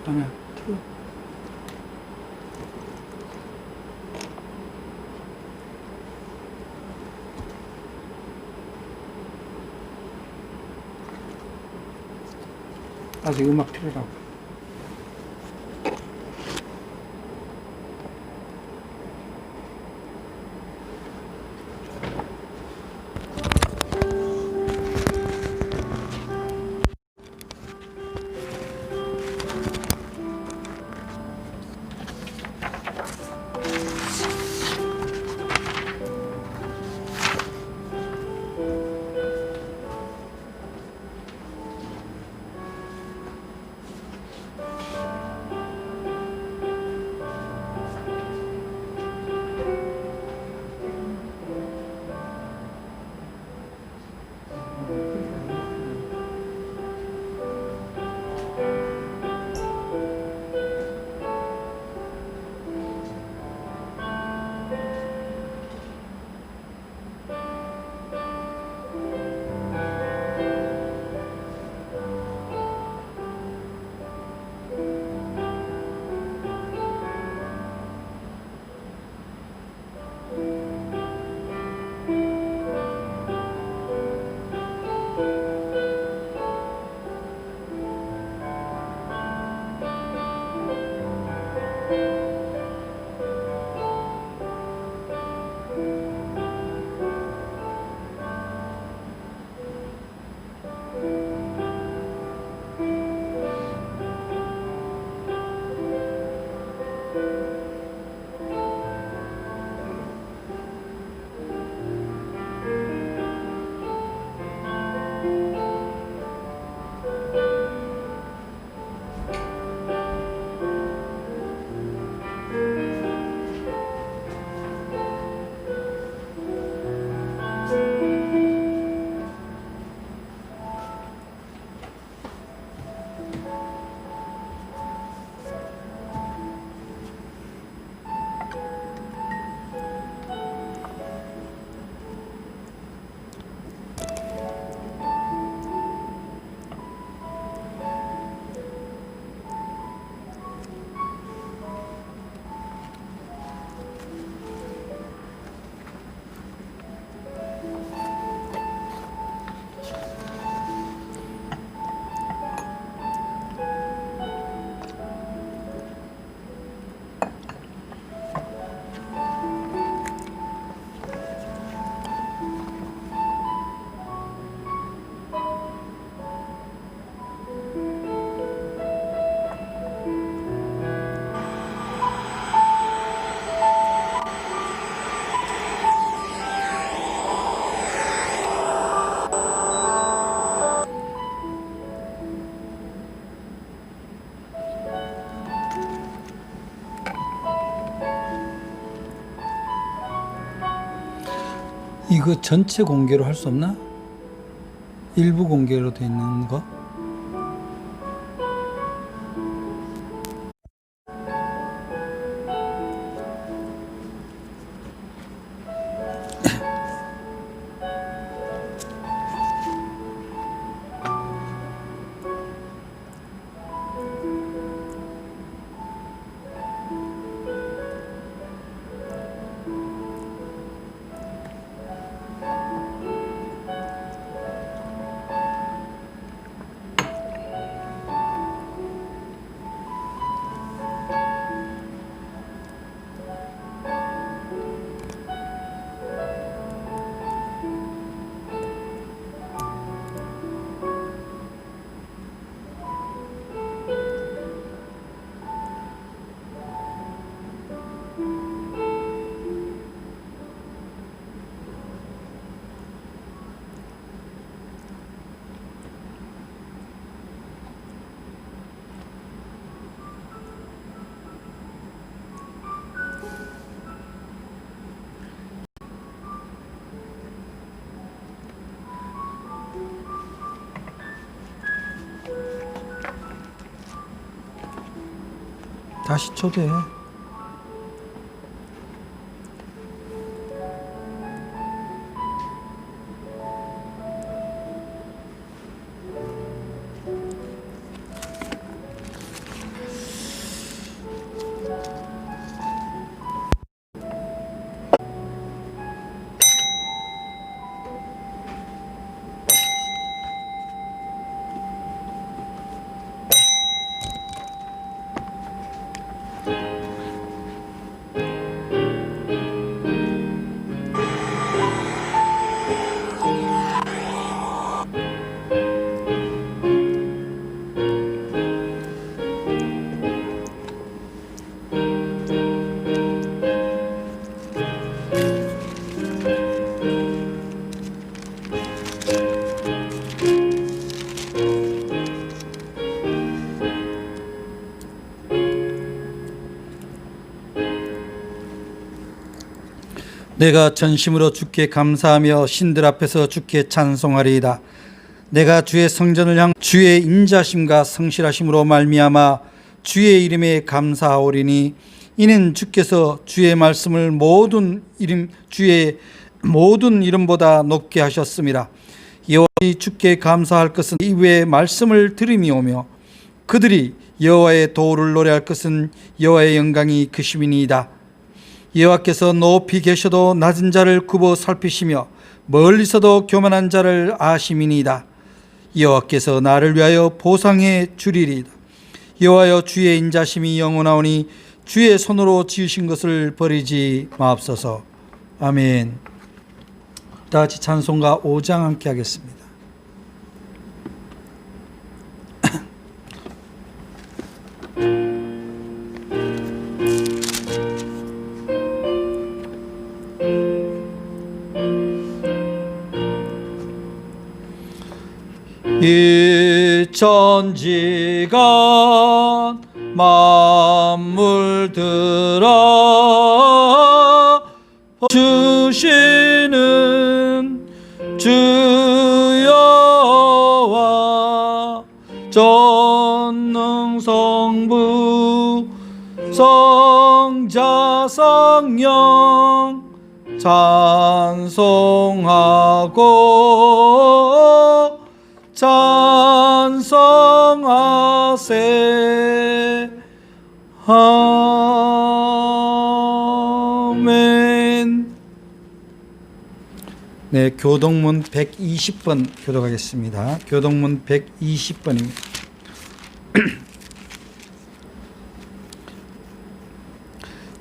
아니야, 틀어. 아직 음악 필요라고. 이거 전체 공개로 할 수 없나? 일부 공개로 돼 있는 거? 다시 초대해. 내가 전심으로 주께 감사하며 신들 앞에서 주께 찬송하리이다. 내가 주의 성전을 향 주의 인자심과 성실하심으로 말미암아 주의 이름에 감사하오리니 이는 주께서 주의 말씀을 주의 모든 이름보다 높게 하셨음이라. 여호와의 주께 감사할 것은 이후에 말씀을 들음이오며 그들이 여호와의 도를 노래할 것은 여호와의 영광이 크심이니이다. 여호와께서 높이 계셔도 낮은 자를 굽어 살피시며 멀리서도 교만한 자를 아심이니이다. 여호와께서 나를 위하여 보상해 주리이다. 여호와여, 주의 인자심이 영원하오니 주의 손으로 지으신 것을 버리지 마옵소서. 아멘. 다 같이 찬송가 5장 함께 하겠습니다. 이 천지간 만물 들어 주시는 주 여호와, 전능성부 성자 성령 찬송하고 찬송하세. 아멘. 네, 교동문 120번 교독하겠습니다. 교동문 120번입니다.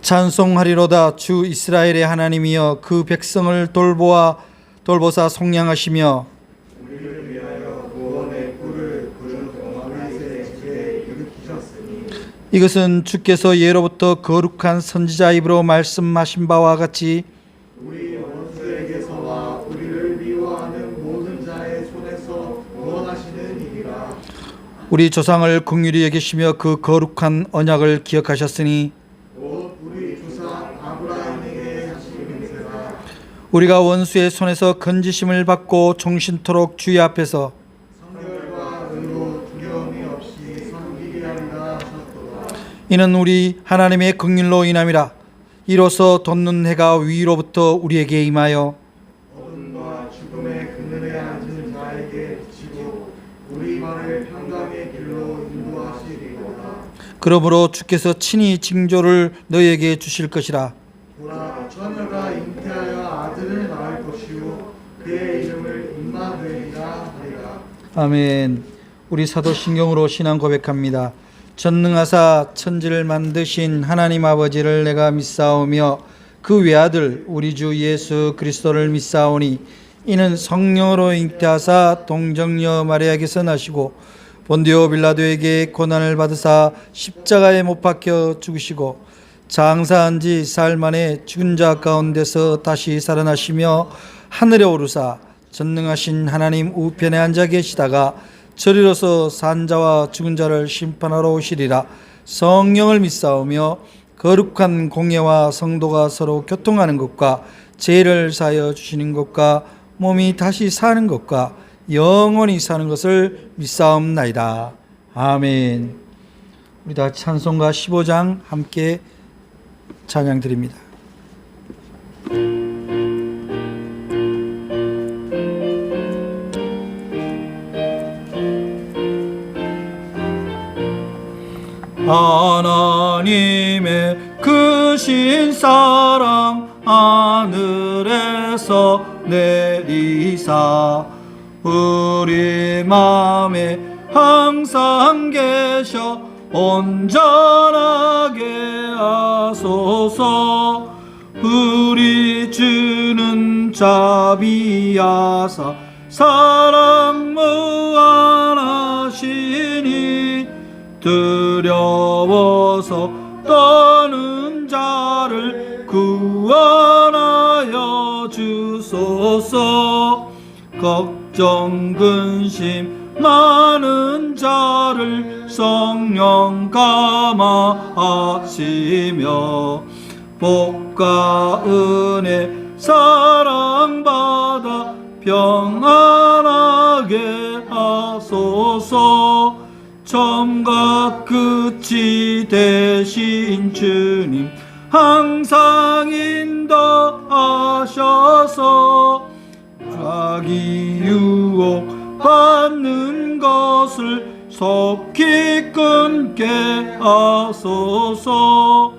찬송하리로다. 주 이스라엘의 하나님이여, 그 백성을 돌보사 속량하시며 우리를 위하여 구원의 꿀을 부른 동아리새에 일으키셨으니 이것은 주께서 예로부터 거룩한 선지자 입으로 말씀하신 바와 같이 우리 원수에게서와 우리를 미워하는 모든 자의 손에서 구원하시는 일이라. 우리 조상을 긍휼히 여기시며 그 거룩한 언약을 기억하셨으니 곧 우리 조상 아브라함에게 하신 맹세라. 우리가 원수의 손에서 건지심을 받고 종신토록 주의 앞에서 성결과 의로 두려움이 없이 섬기게 하리라 하셨도다. 이는 우리 하나님의 긍휼로 인함이라. 이로써 돋는 해가 위로부터 우리에게 임하여 어둠과 죽음의 그늘에 앉은 자에게 비치고 우리 발을 평강의 길로 인도하시리로다. 그러므로 주께서 친히 징조를 너희에게 주실 것이라. 보라, 처녀가 잉태하여 아들을 낳을 것이요 그의 이름을 임마누엘이라 하리라. 아멘. 우리 사도신경으로 신앙 고백합니다. 전능하사 천지를 만드신 하나님 아버지를 내가 믿사오며 그 외아들 우리 주 예수 그리스도를 믿사오니 이는 성령으로 잉태하사 동정녀 마리아에게서 나시고 본디오 빌라도에게 고난을 받으사 십자가에 못 박혀 죽으시고 장사한 지 사흘 만에 죽은 자 가운데서 다시 살아나시며 하늘에 오르사 전능하신 하나님 우편에 앉아 계시다가 저리로서 산 자와 죽은 자를 심판하러 오시리라. 성령을 믿사오며 거룩한 공예와 성도가 서로 교통하는 것과 죄를 사하여 주시는 것과 몸이 다시 사는 것과 영원히 사는 것을 믿사옵나이다. 아멘. 우리 다 찬송가 15장 함께 찬양 드립니다. 하나님의 크신 사랑 하늘에서 내리사 우리 맘에 항상 계셔 온전하게 하소서. 우리 주는 자비하사 사랑 무한하시니 두려워서 떠는 자를 구원하여 주소서. 걱정 근심 많은 자를 성령 감화하시며 복과 은혜 사랑받아 평안하게 하소서. 처음과 끝이 되신 주님 항상 인도하셔서 자기 유혹 받는 것을 속히 끊게 하소서.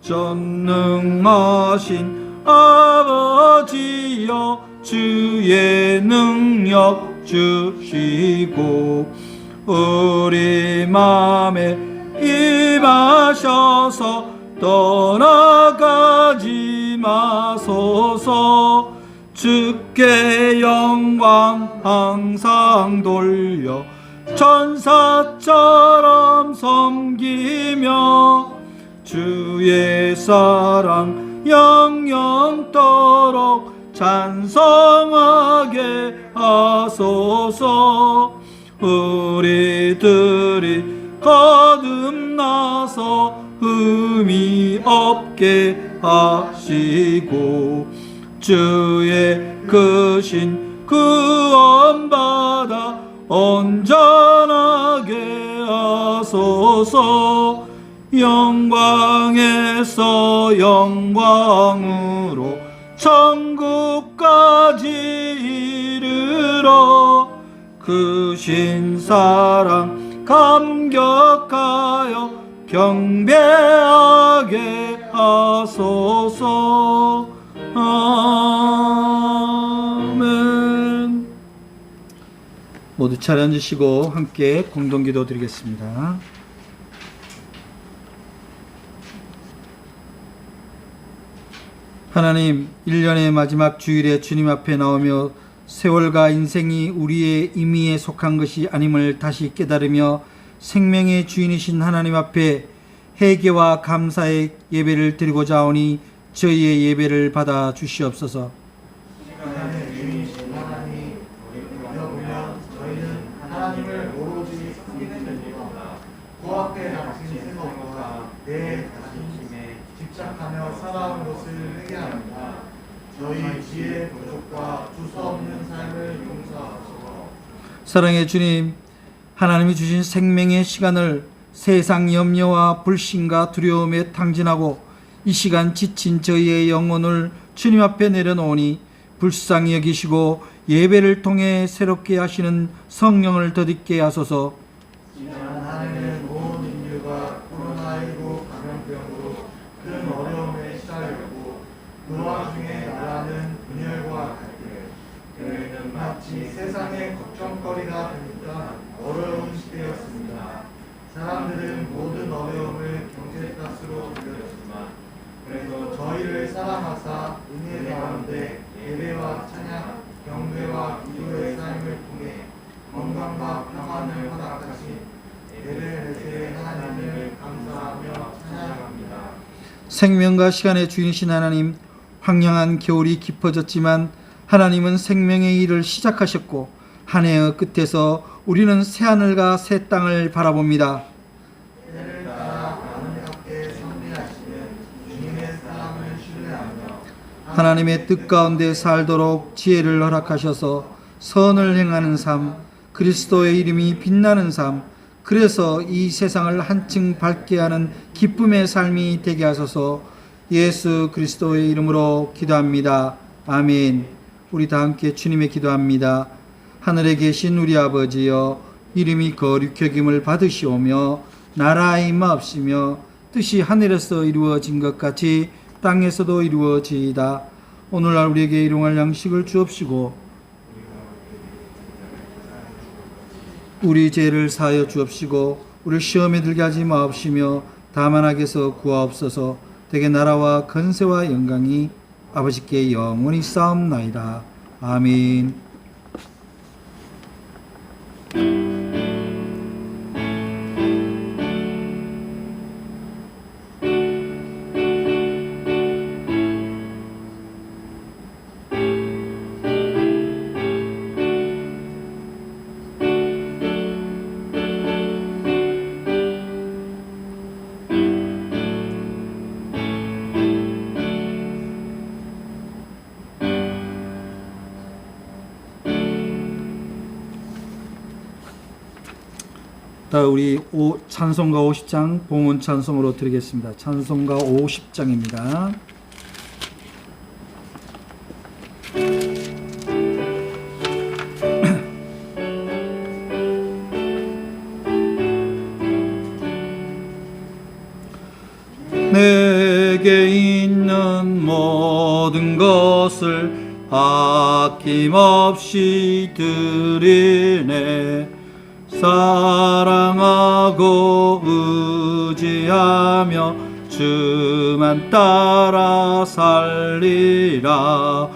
전능하신 아버지여 주의 능력 주시고 우리 맘에 임하셔서 떠나가지 마소서. 주께 영광 항상 돌려 천사처럼 섬기며 주의 사랑 영영토록 찬송하게 하소서. 우리들이 거듭나서 흠이 없게 하시고 주의 크신 구원받아 온전하게 하소서. 영광에서 영광으로 천국까지 이르러 크신 사랑 감격하여 경배하게 하소서. 아멘. 모두 차례 앉으시고 함께 공동기도 드리겠습니다. 하나님, 1년의 마지막 주일에 주님 앞에 나오며 세월과 인생이 우리의 임의에 속한 것이 아님을 다시 깨달으며 생명의 주인이신 하나님 앞에 회개와 감사의 예배를 드리고자 하오니 저희의 예배를 받아 주시옵소서. 시간의 주인이신 하나님, 보면 저희는 하나님을 오로지 섬기는 일과 코앞에 닥친 생각과 내 자신심에 집착하며 살아온 것을 회개합니다. 저희 지혜 부족과 두서없는 삶을 용서하소서. 사랑의 주님, 하나님이 주신 생명의 시간을 세상 염려와 불신과 두려움에 탕진하고 이 시간 지친 저희의 영혼을 주님 앞에 내려놓으니 불쌍히 여기시고 예배를 통해 새롭게 하시는 성령을 덧입게 하소서. 하나님은 온 인류가 코로나19 감염병으로 큰 어려움에 시달렸고 그 와중에 나라는 분열과 갈등, 마치 세상의 걱정거리가 되니까 어려운 시대였습니다. 사람들은 모든 어려움을 경제 탓으로 돌렸지만 그래도 저희를 사랑하사 은혜 가운데 예배와 찬양, 경배와 기도의 삶을 통해 건강과 평안을 허락하신 에베네셀의 하나님을 감사하며 찬양합니다. 생명과 시간의 주인이신 하나님, 황량한 겨울이 깊어졌지만 하나님은 생명의 일을 시작하셨고 한 해의 끝에서 우리는 새하늘과 새 땅을 바라봅니다. 때를 따라 아름답게 섭리하시는 주님의 사랑을 신뢰하며 하나님의 뜻 가운데 살도록 지혜를 허락하셔서 선을 행하는 삶, 그리스도의 이름이 빛나는 삶, 그래서 이 세상을 한층 밝게 하는 기쁨의 삶이 되게 하소서. 예수 그리스도의 이름으로 기도합니다. 아멘. 우리 다 함께 주님의 기도합니다. 하늘에 계신 우리 아버지여, 이름이 거룩히 여김을 받으시오며 나라의 임하옵시며 뜻이 하늘에서 이루어진 것 같이 땅에서도 이루어지이다. 오늘날 우리에게 일용할 양식을 주옵시고 우리 죄를 사하여 주옵시고 우리 시험에 들게 하지 마옵시며 다만 악에서 구하옵소서. 대개 나라와 건세와 영광이 아버지께 영원히 쌓옵나이다. 아멘. 다 우리 찬송가 50장 봉헌 찬송으로 드리겠습니다. 찬송가 50장입니다. 내게 있는 모든 것을 아낌없이 드리네. 사랑하고 의지하며 주만 따라 살리라.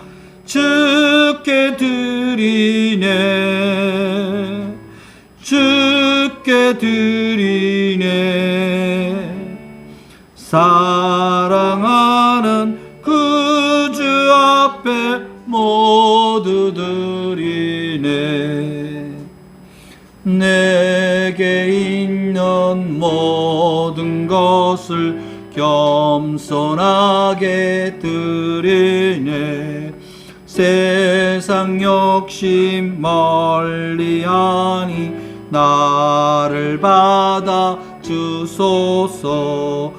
주께 드리네. 주께 드리네. 사랑하는 그 주 앞에 모두 드리네. 내게 있는 모든 것을 겸손하게 드리네. 세상 욕심 멀리하니 나를 받아 주소서.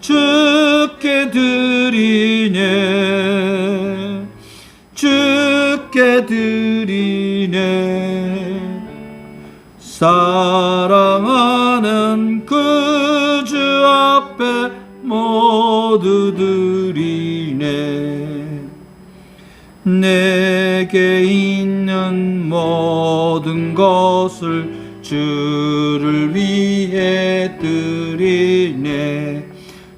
주께 드리네. 주께 드리네. 사랑하는 그 주 앞에 모두 드리네. 내게 있는 모든 것을 주를 위해 드리네.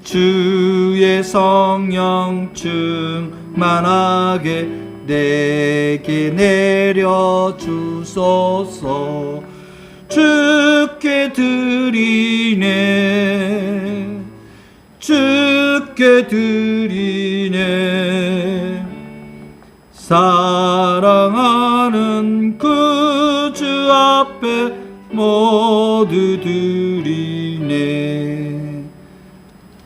주의 성령 충만하게 내게 내려 주소서. 주께 드리네. 주께 드리네. 사랑하는 그 주 앞에 모두 드리네.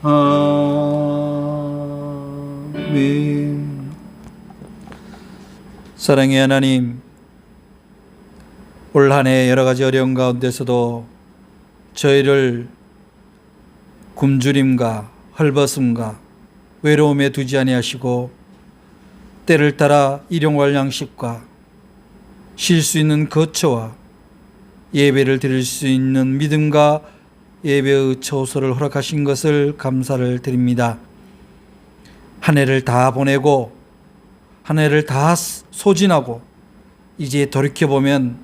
아멘. 사랑의 하나님, 올 한 해 여러 가지 어려운 가운데서도 저희를 굶주림과 헐벗음과 외로움에 두지 아니하시고 때를 따라 일용할 양식과 쉴 수 있는 거처와 예배를 드릴 수 있는 믿음과 예배의 처소를 허락하신 것을 감사를 드립니다. 한 해를 다 보내고 한 해를 다 소진하고 이제 돌이켜보면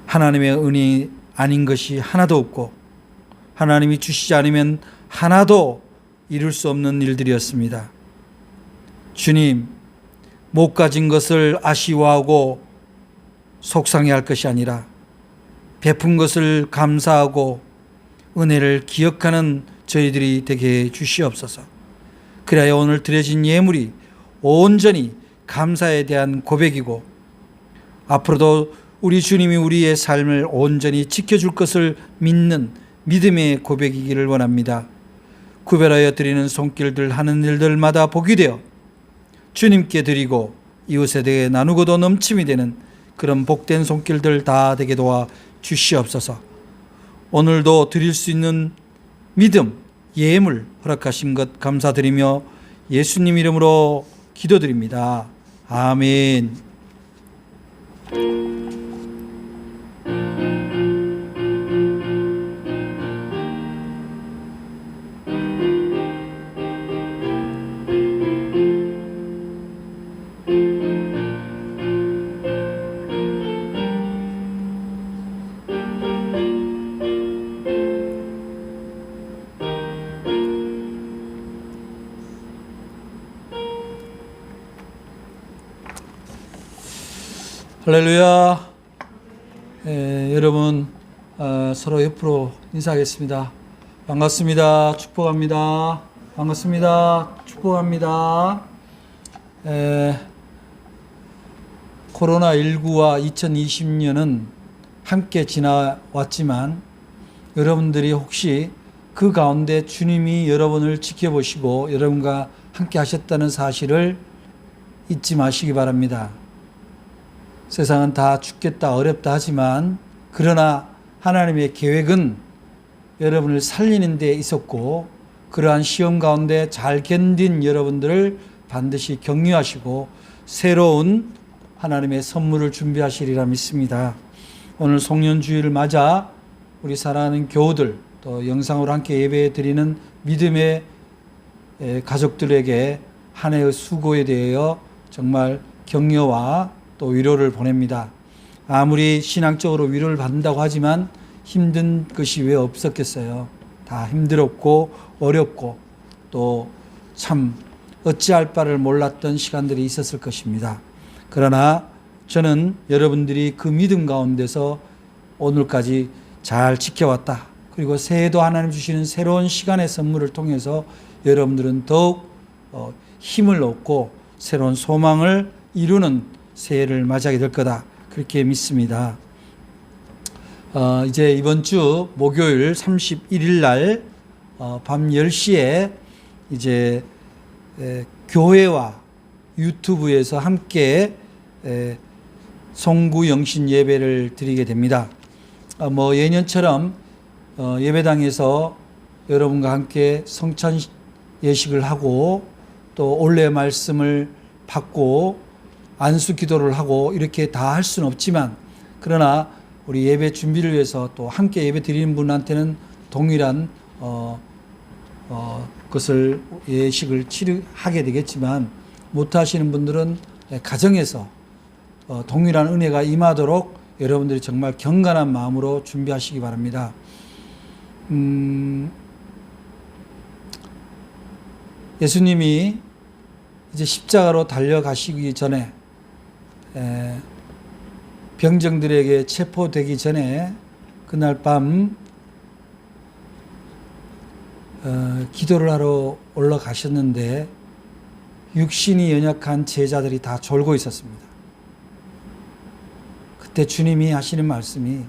하나님의 은혜 아닌 것이 하나도 없고 하나님이 주시지 않으면 하나도 이룰 수 없는 일들이었습니다. 주님, 못 가진 것을 아쉬워하고 속상해할 것이 아니라 베푼 것을 감사하고 은혜를 기억하는 저희들이 되게 해 주시옵소서. 그래야 오늘 드려진 예물이 온전히 감사에 대한 고백이고 앞으로도 우리 주님이 우리의 삶을 온전히 지켜줄 것을 믿는 믿음의 고백이기를 원합니다. 구별하여 드리는 손길들 하는 일들마다 복이 되어 주님께 드리고 이웃에 대해 나누고도 넘침이 되는 그런 복된 손길들 다 되게 도와 주시옵소서. 오늘도 드릴 수 있는 믿음, 예물 허락하신 것 감사드리며 예수님 이름으로 기도드립니다. 아멘. 할렐루야. 여러분 서로 옆으로 인사하겠습니다. 반갑습니다. 축복합니다. 반갑습니다. 축복합니다. 코로나19와 2020년은 함께 지나왔지만 여러분들이 혹시 그 가운데 주님이 여러분을 지켜보시고 여러분과 함께 하셨다는 사실을 잊지 마시기 바랍니다. 세상은 다 죽겠다 어렵다 하지만 그러나 하나님의 계획은 여러분을 살리는 데 있었고 그러한 시험 가운데 잘 견딘 여러분들을 반드시 격려하시고 새로운 하나님의 선물을 준비하시리라 믿습니다. 오늘 송년주일을 맞아 우리 사랑하는 교우들 또 영상으로 함께 예배 드리는 믿음의 가족들에게 한 해의 수고에 대하여 정말 격려와 또 위로를 보냅니다. 아무리 신앙적으로 위로를 받는다고 하지만 힘든 것이 왜 없었겠어요. 다 힘들었고 어렵고 또 참 어찌할 바를 몰랐던 시간들이 있었을 것입니다. 그러나 저는 여러분들이 그 믿음 가운데서 오늘까지 잘 지켜왔다. 그리고 새해도 하나님 주시는 새로운 시간의 선물을 통해서 여러분들은 더욱 힘을 얻고 새로운 소망을 이루는 새해를 맞이하게 될 거다. 그렇게 믿습니다. 이제 이번 주 목요일 31일 날 밤 10시에 이제 교회와 유튜브에서 함께 송구 영신 예배를 드리게 됩니다. 예년처럼 예배당에서 여러분과 함께 성찬 예식을 하고 또 올해 말씀을 받고 안수 기도를 하고 이렇게 다 할 수는 없지만 그러나 우리 예배 준비를 위해서 또 함께 예배 드리는 분한테는 동일한 것을 예식을 하게 되겠지만 못하시는 분들은 가정에서 동일한 은혜가 임하도록 여러분들이 정말 경건한 마음으로 준비하시기 바랍니다. 예수님이 이제 십자가로 달려가시기 전에 병정들에게 체포되기 전에 그날 밤 기도를 하러 올라가셨는데 육신이 연약한 제자들이 다 졸고 있었습니다. 그때 주님이 하시는 말씀이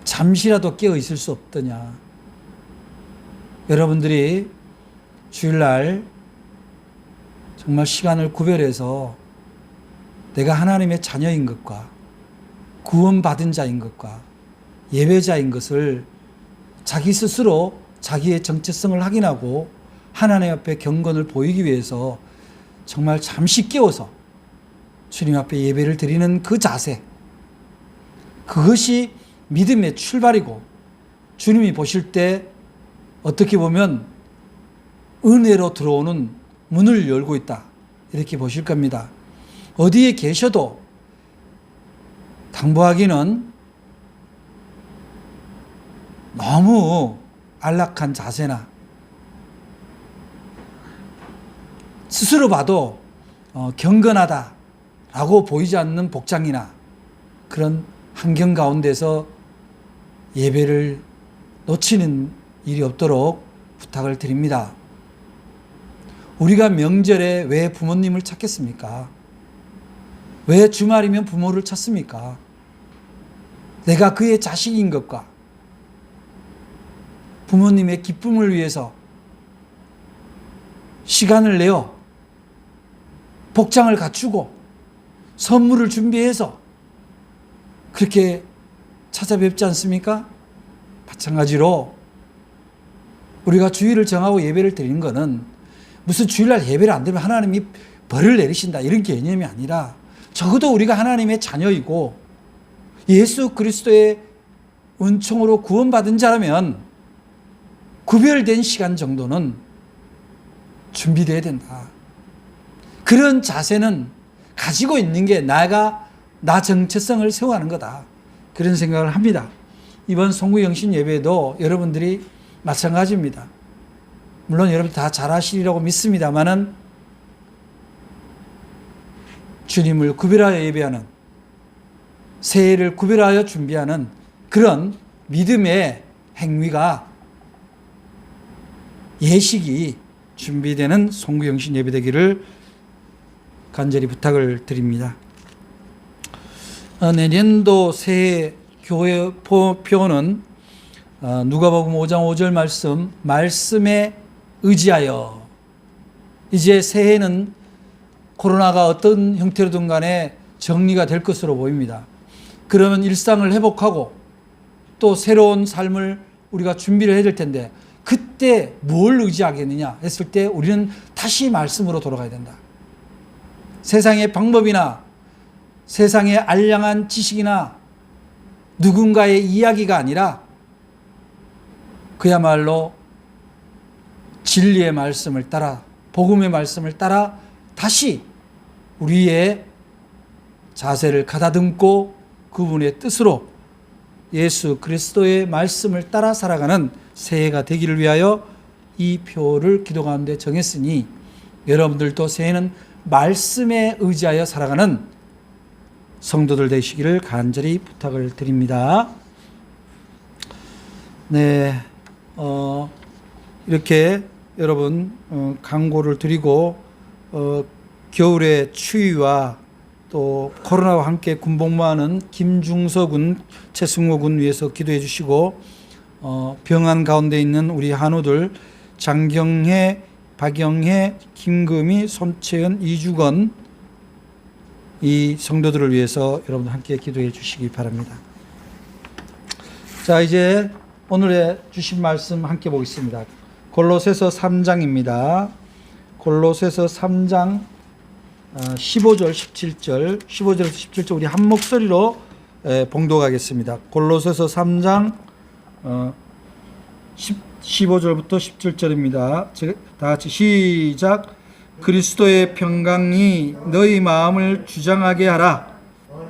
잠시라도 깨어 있을 수 없더냐. 여러분들이 주일날 정말 시간을 구별해서 내가 하나님의 자녀인 것과 구원받은 자인 것과 예배자인 것을 자기 스스로 자기의 정체성을 확인하고 하나님 앞에 경건을 보이기 위해서 정말 잠시 깨워서 주님 앞에 예배를 드리는 그 자세, 그것이 믿음의 출발이고 주님이 보실 때 어떻게 보면 은혜로 들어오는 문을 열고 있다 이렇게 보실 겁니다. 어디에 계셔도 당부하기는 너무 안락한 자세나 스스로 봐도 경건하다라고 보이지 않는 복장이나 그런 환경 가운데서 예배를 놓치는 일이 없도록 부탁을 드립니다. 우리가 명절에 왜 부모님을 찾겠습니까? 왜 주말이면 부모를 찾습니까? 내가 그의 자식인 것과 부모님의 기쁨을 위해서 시간을 내어 복장을 갖추고 선물을 준비해서 그렇게 찾아뵙지 않습니까? 마찬가지로 우리가 주일을 정하고 예배를 드리는 것은 무슨 주일날 예배를 안 드리면 하나님이 벌을 내리신다 이런 개념이 아니라 적어도 우리가 하나님의 자녀이고 예수 그리스도의 은총으로 구원받은 자라면 구별된 시간 정도는 준비되어야 된다. 그런 자세는 가지고 있는 게 나 정체성을 세워가는 거다. 그런 생각을 합니다. 이번 송구영신 예배도 여러분들이 마찬가지입니다. 물론 여러분 다 잘하시리라고 믿습니다만은 주님을 구별하여 예배하는, 새해를 구별하여 준비하는 그런 믿음의 행위가, 예식이 준비되는 송구영신 예배되기를 간절히 부탁을 드립니다. 내년도 새해 교회 표는 누가복음 5장 5절 말씀에 의지하여, 이제 새해는 코로나가 어떤 형태로든 간에 정리가 될 것으로 보입니다. 그러면 일상을 회복하고 또 새로운 삶을 우리가 준비를 해야 될 텐데 그때 뭘 의지하겠느냐 했을 때 우리는 다시 말씀으로 돌아가야 된다. 세상의 방법이나 세상의 알량한 지식이나 누군가의 이야기가 아니라 그야말로 진리의 말씀을 따라 복음의 말씀을 따라 다시 우리의 자세를 가다듬고 그분의 뜻으로 예수 그리스도의 말씀을 따라 살아가는 새해가 되기를 위하여 이 표를 기도 가운데 정했으니 여러분들도 새해는 말씀에 의지하여 살아가는 성도들 되시기를 간절히 부탁을 드립니다. 네, 이렇게 여러분 강고를 드리고 겨울의 추위와 또 코로나와 함께 군복무하는 김중서 군, 최승호 군 위해서 기도해 주시고 병환 가운데 있는 우리 한우들 장경혜, 박영혜, 김금희, 손채은, 이주건 이 성도들을 위해서 여러분 함께 기도해 주시기 바랍니다. 자, 이제 오늘의 주신 말씀 함께 보겠습니다. 골로새서 3장입니다. 골로새서 3장 15절, 17절, 15절에서 17절 우리 한 목소리로 봉독하겠습니다. 골로새서 3장 15절부터 17절입니다. 다 같이 시작. 그리스도의 평강이 너희 마음을 주장하게 하라.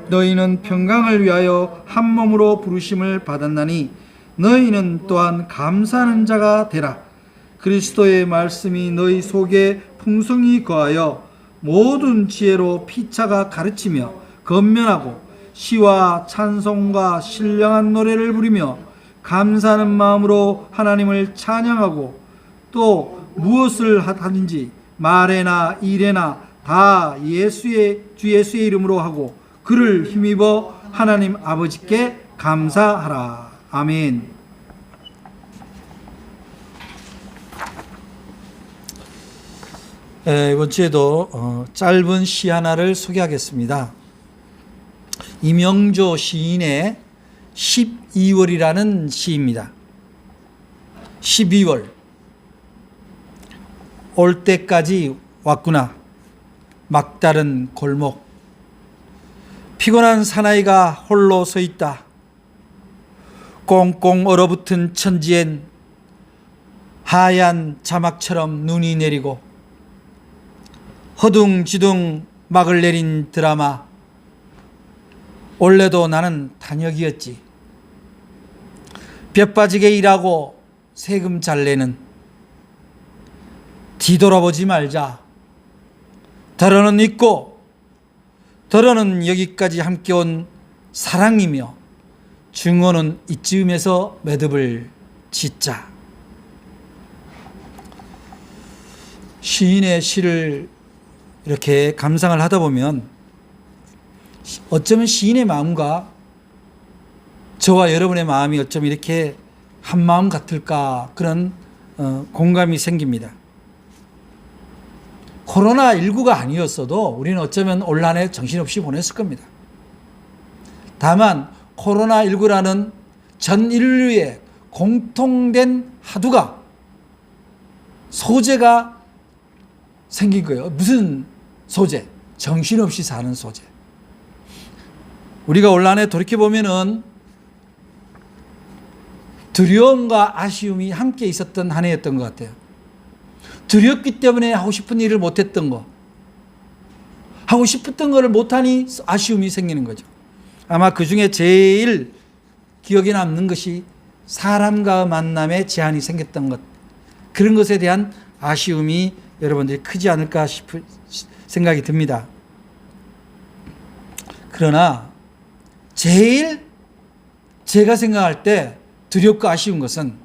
너희는 평강을 위하여 한 몸으로 부르심을 받았나니 너희는 또한 감사하는 자가 되라. 그리스도의 말씀이 너희 속에 풍성히 거하여 모든 지혜로 피차가 가르치며 건면하고 시와 찬송과 신령한 노래를 부르며 감사하는 마음으로 하나님을 찬양하고 또 무엇을 하든지 말에나 일에나 다 주 예수의 이름으로 하고 그를 힘입어 하나님 아버지께 감사하라. 아멘. 이번 주에도 짧은 시 하나를 소개하겠습니다. 이명조 시인의 12월이라는 시입니다. 12월. 올 때까지 왔구나. 막다른 골목. 피곤한 사나이가 홀로 서 있다. 꽁꽁 얼어붙은 천지엔 하얀 자막처럼 눈이 내리고 허둥지둥 막을 내린 드라마. 원래도 나는 단역이었지. 뼈 빠지게 일하고 세금 잘 내는. 뒤돌아보지 말자. 더러는 있고 더러는 여기까지 함께 온 사랑이며 증오는 이쯤에서 매듭을 짓자. 시인의 시를 이렇게 감상을 하다 보면 어쩌면 시인의 마음과 저와 여러분의 마음이 어쩌면 이렇게 한 마음 같을까 그런 공감이 생깁니다. 코로나19가 아니었어도 우리는 어쩌면 올 한 해 정신없이 보냈을 겁니다. 다만 코로나19라는 전 인류의 공통된 하두가 소재가 생긴 거예요. 무슨 소재? 정신없이 사는 소재. 우리가 올 한 해 돌이켜보면은 두려움과 아쉬움이 함께 있었던 한 해였던 것 같아요. 두렵기 때문에 하고 싶은 일을 못했던 거, 하고 싶었던 것을 못하니 아쉬움이 생기는 거죠. 아마 그 중에 제일 기억에 남는 것이 사람과 만남에 제한이 생겼던 것, 그런 것에 대한 아쉬움이 여러분들이 크지 않을까 싶은 생각이 듭니다. 그러나 제일 제가 생각할 때 두렵고 아쉬운 것은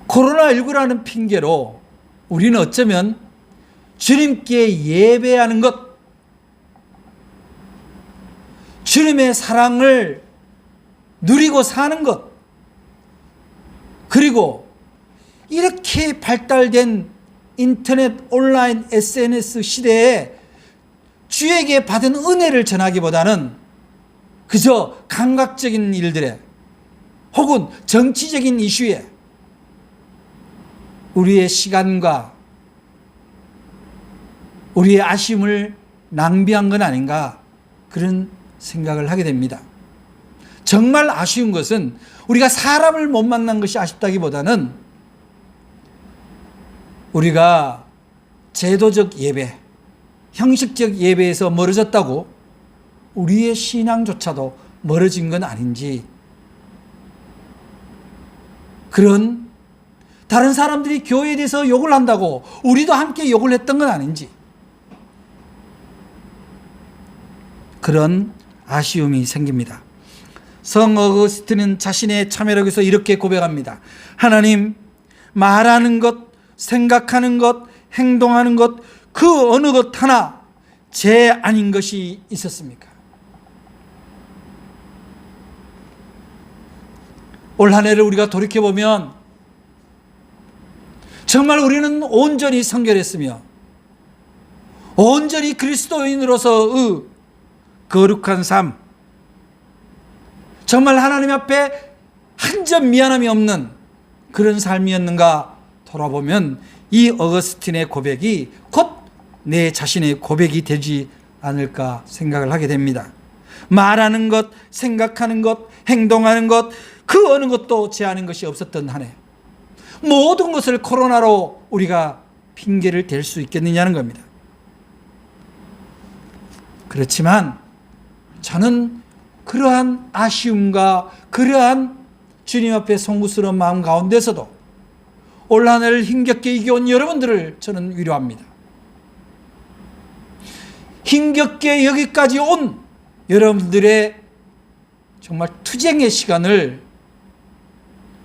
코로나19라는 핑계로 우리는 어쩌면 주님께 예배하는 것, 주님의 사랑을 누리고 사는 것, 그리고 이렇게 발달된 인터넷, 온라인, SNS 시대에 주에게 받은 은혜를 전하기보다는 그저 감각적인 일들에 혹은 정치적인 이슈에 우리의 시간과 우리의 아쉬움을 낭비한 건 아닌가, 그런 생각을 하게 됩니다. 정말 아쉬운 것은 우리가 사람을 못 만난 것이 아쉽다기보다는 우리가 제도적 예배, 형식적 예배에서 멀어졌다고 우리의 신앙조차도 멀어진 건 아닌지, 그런 다른 사람들이 교회에 대해서 욕을 한다고 우리도 함께 욕을 했던 건 아닌지, 그런 아쉬움이 생깁니다. 성 어거스틴은 자신의 참회록에서 이렇게 고백합니다. 하나님, 말하는 것, 생각하는 것, 행동하는 것, 그 어느 것 하나 죄 아닌 것이 있었습니까? 올 한 해를 우리가 돌이켜보면 정말 우리는 온전히 성결했으며 온전히 그리스도인으로서의 거룩한 삶, 정말 하나님 앞에 한 점 미안함이 없는 그런 삶이었는가 돌아보면 이 어거스틴의 고백이 곧 내 자신의 고백이 되지 않을까 생각을 하게 됩니다. 말하는 것, 생각하는 것, 행동하는 것, 그 어느 것도 제하는 것이 없었던 한 해. 모든 것을 코로나로 우리가 핑계를 댈 수 있겠느냐는 겁니다. 그렇지만 저는 그러한 아쉬움과 그러한 주님 앞에 송구스러운 마음 가운데서도 올 한 해를 힘겹게 이겨온 여러분들을 저는 위로합니다. 힘겹게 여기까지 온 여러분들의 정말 투쟁의 시간을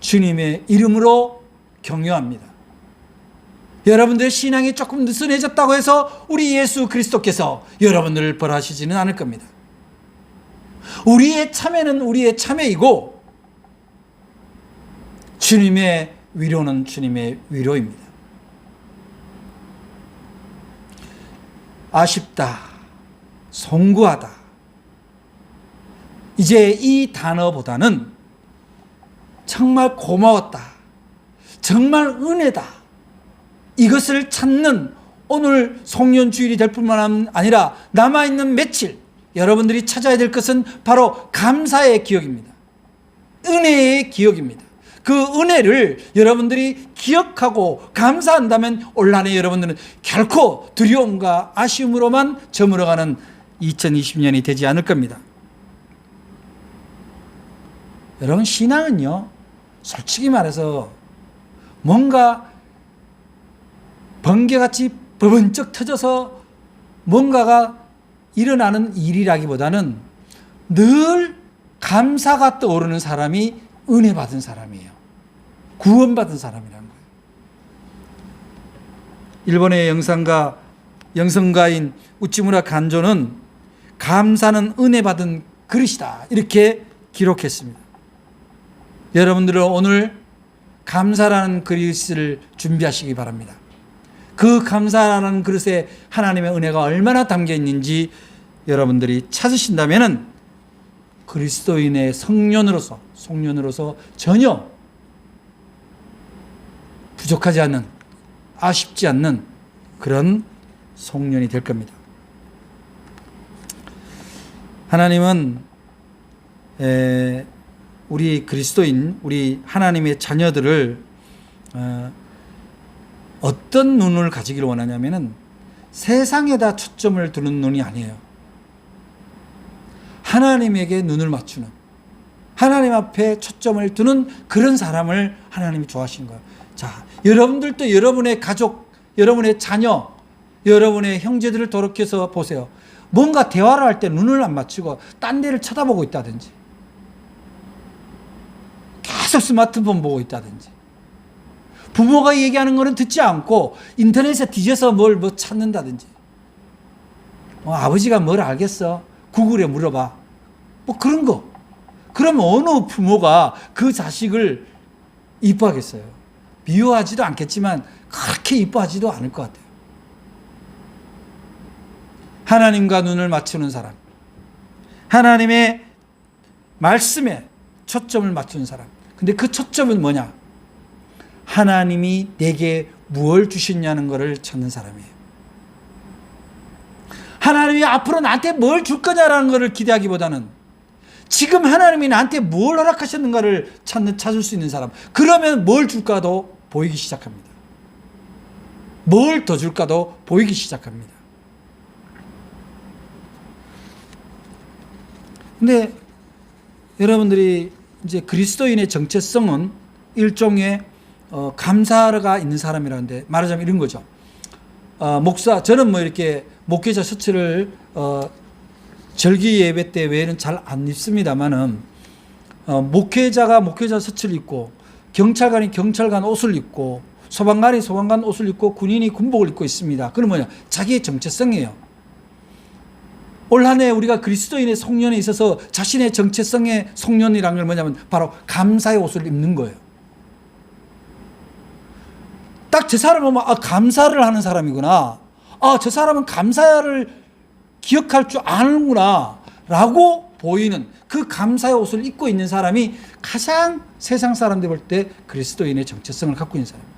주님의 이름으로 격려합니다. 여러분들의 신앙이 조금 느슨해졌다고 해서 우리 예수 그리스도께서 여러분들을 벌하시지는 않을 겁니다. 우리의 참회는 우리의 참회이고 주님의 위로는 주님의 위로입니다. 아쉽다, 송구하다, 이제 이 단어보다는 정말 고마웠다, 정말 은혜다, 이것을 찾는 오늘 송년주일이 될 뿐만 아니라 남아있는 며칠 여러분들이 찾아야 될 것은 바로 감사의 기억입니다. 은혜의 기억입니다. 그 은혜를 여러분들이 기억하고 감사한다면 올 한 해 여러분들은 결코 두려움과 아쉬움으로만 저물어가는 2020년이 되지 않을 겁니다. 여러분, 신앙은요, 솔직히 말해서 뭔가 번개같이 번쩍 터져서 뭔가가 일어나는 일이라기보다는 늘 감사가 떠오르는 사람이 은혜 받은 사람이에요. 구원받은 사람이라는 거예요. 일본의 영성가인 우치무라 간조는 감사는 은혜 받은 그릇이다, 이렇게 기록했습니다. 여러분들은 오늘 감사라는 그릇을 준비하시기 바랍니다. 그 감사라는 그릇에 하나님의 은혜가 얼마나 담겨 있는지 여러분들이 찾으신다면 그리스도인의 성년으로서 전혀 부족하지 않는, 아쉽지 않는 그런 송년이 될 겁니다. 하나님은 우리 그리스도인, 우리 하나님의 자녀들을 어떤 눈을 가지기를 원하냐면은 세상에다 초점을 두는 눈이 아니에요. 하나님에게 눈을 맞추는, 하나님 앞에 초점을 두는 그런 사람을 하나님이 좋아하시는 거예요. 자, 여러분들도 여러분의 가족, 여러분의 자녀, 여러분의 형제들을 돌이켜서 보세요. 뭔가 대화를 할 때 눈을 안 맞추고 딴 데를 쳐다보고 있다든지, 계속 스마트폰 보고 있다든지, 부모가 얘기하는 거는 듣지 않고 인터넷에 뒤져서 뭘 찾는다든지, 아버지가 뭘 알겠어? 구글에 물어봐. 그런 거. 그러면 어느 부모가 그 자식을 이뻐하겠어요? 미워하지도 않겠지만 그렇게 이뻐하지도 않을 것 같아요. 하나님과 눈을 맞추는 사람, 하나님의 말씀에 초점을 맞추는 사람. 근데 그 초점은 뭐냐? 하나님이 내게 무엇을 주셨냐는 것을 찾는 사람이에요. 하나님이 앞으로 나한테 뭘 줄 거냐라는 것을 기대하기보다는 지금 하나님이 나한테 뭘 허락하셨는가를 찾을 수 있는 사람. 그러면 뭘 줄까도 보이기 시작합니다. 뭘 더 줄까도 보이기 시작합니다. 근데 여러분들이 이제 그리스도인의 정체성은 일종의 감사가 있는 사람이라는데, 말하자면 이런 거죠. 목사, 저는 뭐 이렇게 목회자 셔츠를 절기 예배 때 외에는 잘 안 입습니다만은, 목회자가 목회자 셔츠를 입고, 경찰관이 경찰관 옷을 입고, 소방관이 소방관 옷을 입고, 군인이 군복을 입고 있습니다. 그건 뭐냐? 자기의 정체성이에요. 올 한 해 우리가 그리스도인의 송년에 있어서 자신의 정체성의 송년이라는 건 뭐냐면 바로 감사의 옷을 입는 거예요. 딱 저 사람은 보면 감사를 하는 사람이구나. 저 사람은 감사를 기억할 줄 아는구나 라고 보이는 그 감사의 옷을 입고 있는 사람이 가장 세상 사람들이 볼 때 그리스도인의 정체성을 갖고 있는 사람이에요.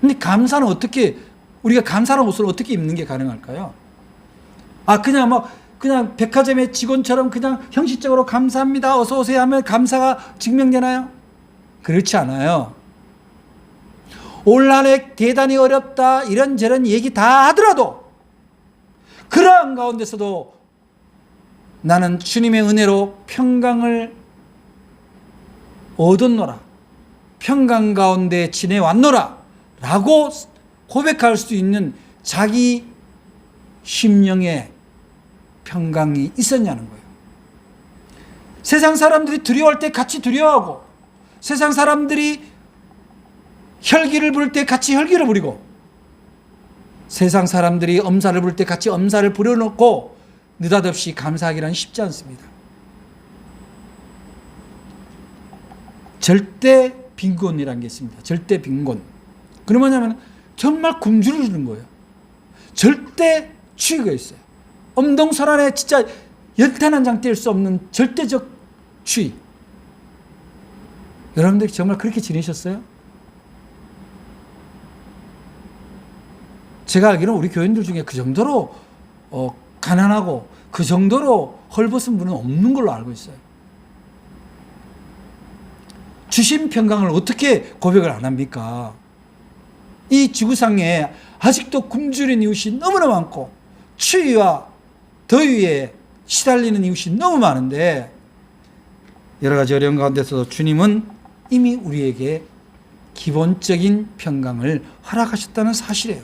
근데 감사는 어떻게, 우리가 감사하는 옷을 어떻게 입는 게 가능할까요? 그냥 백화점의 직원처럼 그냥 형식적으로 감사합니다, 어서 오세요 하면 감사가 증명되나요? 그렇지 않아요. 올 한 해 대단히 어렵다 이런저런 얘기 다 하더라도 그러한 가운데서도 나는 주님의 은혜로 평강을 얻었노라, 평강 가운데 지내왔노라 라고 고백할 수 있는 자기 심령에 평강이 있었냐는 거예요. 세상 사람들이 두려워할 때 같이 두려워하고, 세상 사람들이 혈기를 부릴 때 같이 혈기를 부리고, 세상 사람들이 엄살을 부릴 때 같이 엄살을 부려놓고 느닷없이 감사하기란 쉽지 않습니다. 절대 빈곤이라는 게 있습니다. 절대 빈곤. 그건 뭐냐면 정말 굶주리는 거예요. 절대 추위가 있어요. 엄동설안에 진짜 연탄 한 장 뗄 수 없는 절대적 추위. 여러분들 정말 그렇게 지내셨어요? 제가 알기로는 우리 교인들 중에 그 정도로 가난하고 그 정도로 헐벗은 분은 없는 걸로 알고 있어요. 주신 평강을 어떻게 고백을 안 합니까? 이 지구상에 아직도 굶주린 이웃이 너무나 많고 추위와 더위에 시달리는 이웃이 너무 많은데, 여러 가지 어려운 가운데서도 주님은 이미 우리에게 기본적인 평강을 허락하셨다는 사실이에요.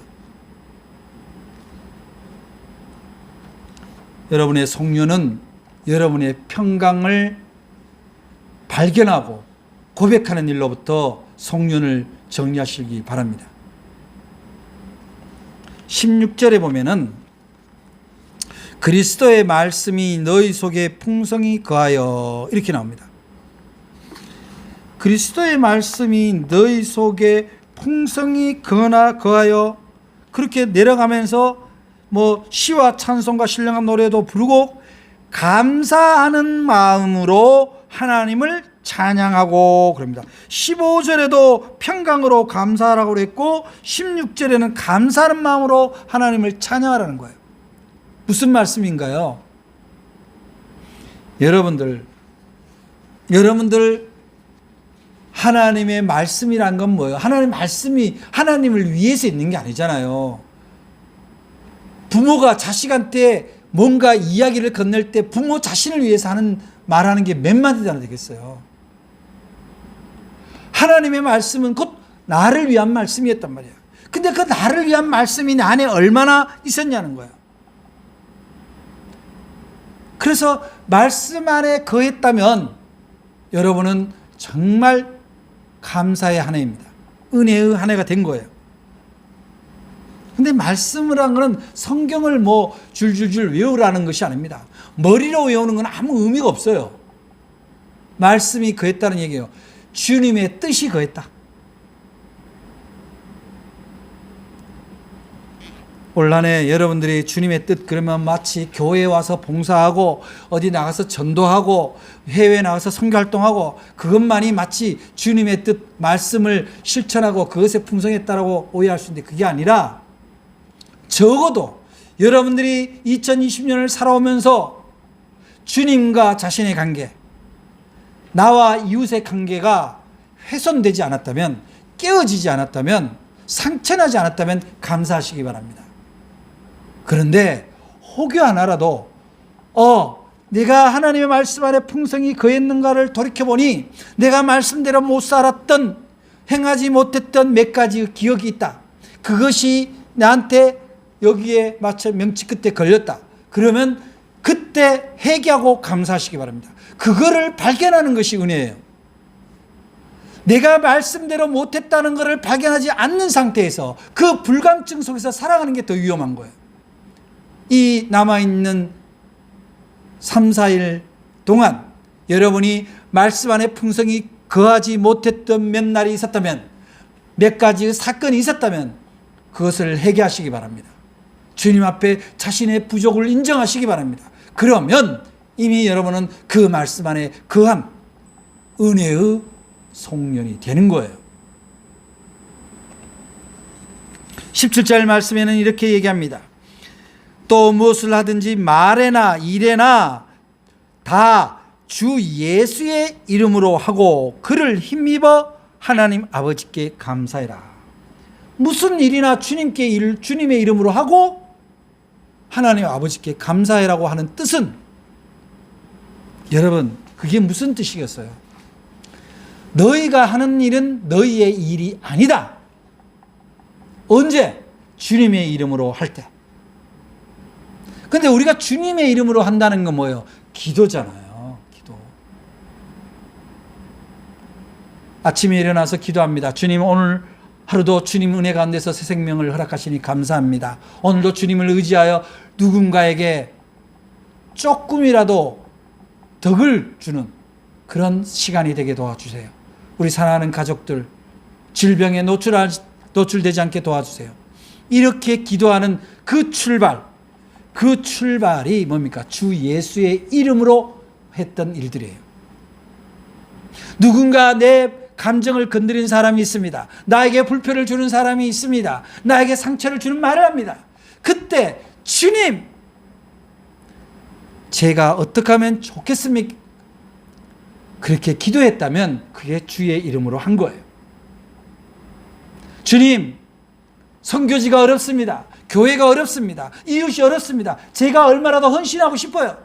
여러분의 송년은 여러분의 평강을 발견하고 고백하는 일로부터 송년을 정리하시기 바랍니다. 16절에 보면은 그리스도의 말씀이 너희 속에 풍성히 거하여 이렇게 나옵니다. 그리스도의 말씀이 너희 속에 풍성히 거하여, 그렇게 내려가면서 뭐 시와 찬송과 신령한 노래도 부르고 감사하는 마음으로 하나님을 찬양하고 그럽니다. 15절에도 평강으로 감사하라고 그랬고 16절에는 감사하는 마음으로 하나님을 찬양하라는 거예요. 무슨 말씀인가요? 여러분들 하나님의 말씀이란 건 뭐예요? 하나님의 말씀이 하나님을 위해서 있는 게 아니잖아요. 부모가 자식한테 뭔가 이야기를 건넬 때 부모 자신을 위해서 말하는 게 몇 마디나 되겠어요. 하나님의 말씀은 곧 나를 위한 말씀이었단 말이에요. 근데 그 나를 위한 말씀이 내 안에 얼마나 있었냐는 거예요. 그래서 말씀 안에 거했다면 여러분은 정말 감사의 한 해입니다. 은혜의 한 해가 된 거예요. 근데 말씀을 한 거는 성경을 뭐 줄줄줄 외우라는 것이 아닙니다. 머리로 외우는 건 아무 의미가 없어요. 말씀이 거했다는 얘기예요. 주님의 뜻이 거했다. 올 한 해 여러분들이 주님의 뜻 그러면 마치 교회에 와서 봉사하고 어디 나가서 전도하고 해외에 나가서 선교활동하고 그것만이 마치 주님의 뜻 말씀을 실천하고 그것에 풍성했다라고 오해할 수 있는데, 그게 아니라 적어도 여러분들이 2020년을 살아오면서 주님과 자신의 관계, 나와 이웃의 관계가 훼손되지 않았다면, 깨어지지 않았다면, 상처나지 않았다면 감사하시기 바랍니다. 그런데 혹여 하나라도 내가 하나님의 말씀 안에 풍성이 거했는가를 돌이켜보니 내가 말씀대로 못 살았던, 행하지 못했던 몇 가지 기억이 있다. 그것이 나한테 여기에 맞춰 명치 끝에 걸렸다. 그러면 그때 회개하고 감사하시기 바랍니다. 그거를 발견하는 것이 은혜예요. 내가 말씀대로 못했다는 것을 발견하지 않는 상태에서 그 불감증 속에서 살아가는 게 더 위험한 거예요. 이 남아있는 3, 4일 동안 여러분이 말씀 안에 풍성이 거하지 못했던 몇 날이 있었다면, 몇 가지 사건이 있었다면 그것을 회개하시기 바랍니다. 주님 앞에 자신의 부족을 인정하시기 바랍니다. 그러면 이미 여러분은 그 말씀 안에 거한 은혜의 송년이 되는 거예요. 17절 말씀에는 이렇게 얘기합니다. 또 무엇을 하든지 말에나 일에나 다 주 예수의 이름으로 하고 그를 힘입어 하나님 아버지께 감사해라. 무슨 일이나 주님의 이름으로 하고 하나님 아버지께 감사해라고 하는 뜻은, 여러분 그게 무슨 뜻이겠어요? 너희가 하는 일은 너희의 일이 아니다. 언제? 주님의 이름으로 할 때. 근데 우리가 주님의 이름으로 한다는 건 뭐예요? 기도잖아요. 기도. 아침에 일어나서 기도합니다. 주님, 오늘 하루도 주님 은혜 가운데서 새 생명을 허락하시니 감사합니다. 오늘도 주님을 의지하여 누군가에게 조금이라도 덕을 주는 그런 시간이 되게 도와주세요. 우리 사랑하는 가족들 질병에 노출되지 않게 도와주세요. 이렇게 기도하는 그 출발이 뭡니까? 주 예수의 이름으로 했던 일들이에요. 누군가 내 감정을 건드린 사람이 있습니다. 나에게 불편을 주는 사람이 있습니다. 나에게 상처를 주는 말을 합니다. 그때 주님, 제가 어떻게 하면 좋겠습니까? 그렇게 기도했다면 그게 주의 이름으로 한 거예요. 주님, 선교지가 어렵습니다. 교회가 어렵습니다. 이웃이 어렵습니다. 제가 얼마나 더 헌신하고 싶어요.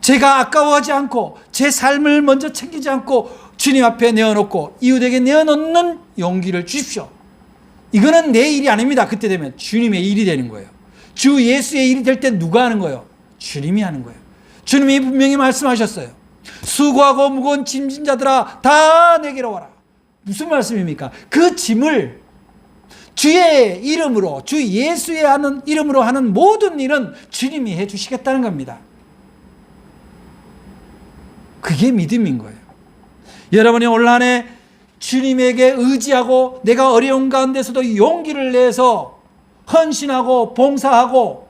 제가 아까워하지 않고 제 삶을 먼저 챙기지 않고 주님 앞에 내어놓고 이웃에게 내어놓는 용기를 주십시오. 이거는 내 일이 아닙니다. 그때 되면 주님의 일이 되는 거예요. 주 예수의 일이 될 때 누가 하는 거예요? 주님이 하는 거예요. 주님이 분명히 말씀하셨어요. 수고하고 무거운 짐진 자들아 다 내게로 와라. 무슨 말씀입니까? 그 짐을 주의 이름으로, 주 예수의 하는 이름으로 하는 모든 일은 주님이 해주시겠다는 겁니다. 그게 믿음인 거예요. 여러분이 올 한 해 주님에게 의지하고 내가 어려운 가운데서도 용기를 내서 헌신하고 봉사하고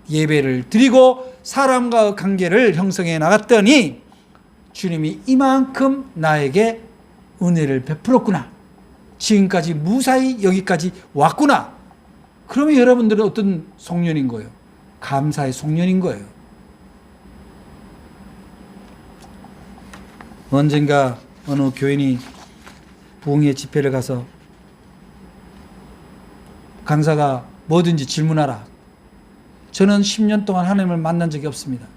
예배를 드리고 사람과의 관계를 형성해 나갔더니 주님이 이만큼 나에게 은혜를 베풀었구나. 지금까지 무사히 여기까지 왔구나. 그러면 여러분들은 어떤 송년인 거예요? 감사의 송년인 거예요. 언젠가 어느 교인이 부흥회 집회를 가서 강사가 뭐든지 질문하라. 저는 10년 동안 하나님을 만난 적이 없습니다.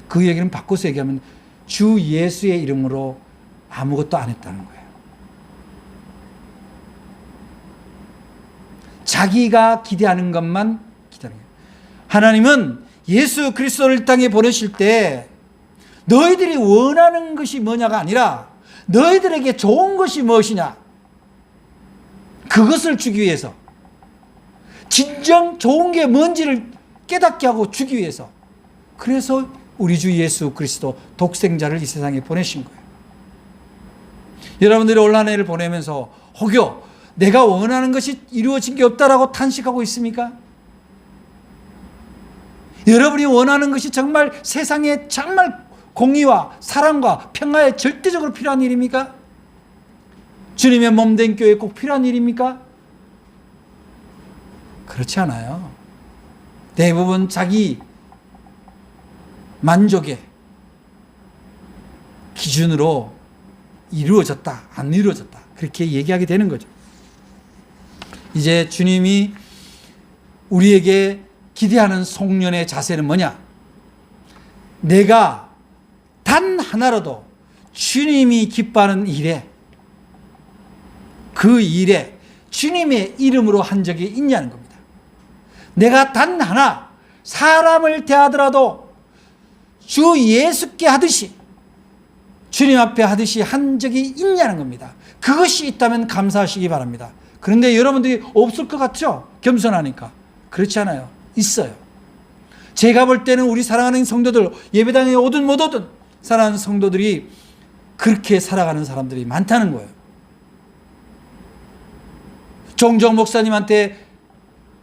그 얘기는 바꿔서 얘기하면 주 예수의 이름으로 아무것도 안 했다는 거예요. 자기가 기대하는 것만 기대하는 거예요. 하나님은 예수 그리스도를 이 땅에 보내실 때 너희들이 원하는 것이 뭐냐가 아니라 너희들에게 좋은 것이 무엇이냐, 그것을 주기 위해서, 진정 좋은 게 뭔지를 깨닫게 하고 주기 위해서, 그래서 우리 주 예수 그리스도 독생자를 이 세상에 보내신 거예요. 여러분들이 올 한 해를 보내면서 혹여 내가 원하는 것이 이루어진 게 없다라고 탄식하고 있습니까? 여러분이 원하는 것이 정말 세상에 정말 공의와 사랑과 평화에 절대적으로 필요한 일입니까? 주님의 몸된 교회에 꼭 필요한 일입니까? 그렇지 않아요. 대부분 자기 만족의 기준으로 이루어졌다, 안 이루어졌다, 그렇게 얘기하게 되는 거죠. 이제 주님이 우리에게 기대하는 송년의 자세는 뭐냐? 내가 단 하나라도 주님이 기뻐하는 일에, 그 일에 주님의 이름으로 한 적이 있냐는 겁니다. 내가 단 하나 사람을 대하더라도 주 예수께 하듯이, 주님 앞에 하듯이 한 적이 있냐는 겁니다. 그것이 있다면 감사하시기 바랍니다. 그런데 여러분들이 없을 것 같죠? 겸손하니까. 그렇지 않아요. 있어요. 제가 볼 때는 우리 사랑하는 성도들, 예배당에 오든 못 오든 사랑하는 성도들이 그렇게 살아가는 사람들이 많다는 거예요. 종종 목사님한테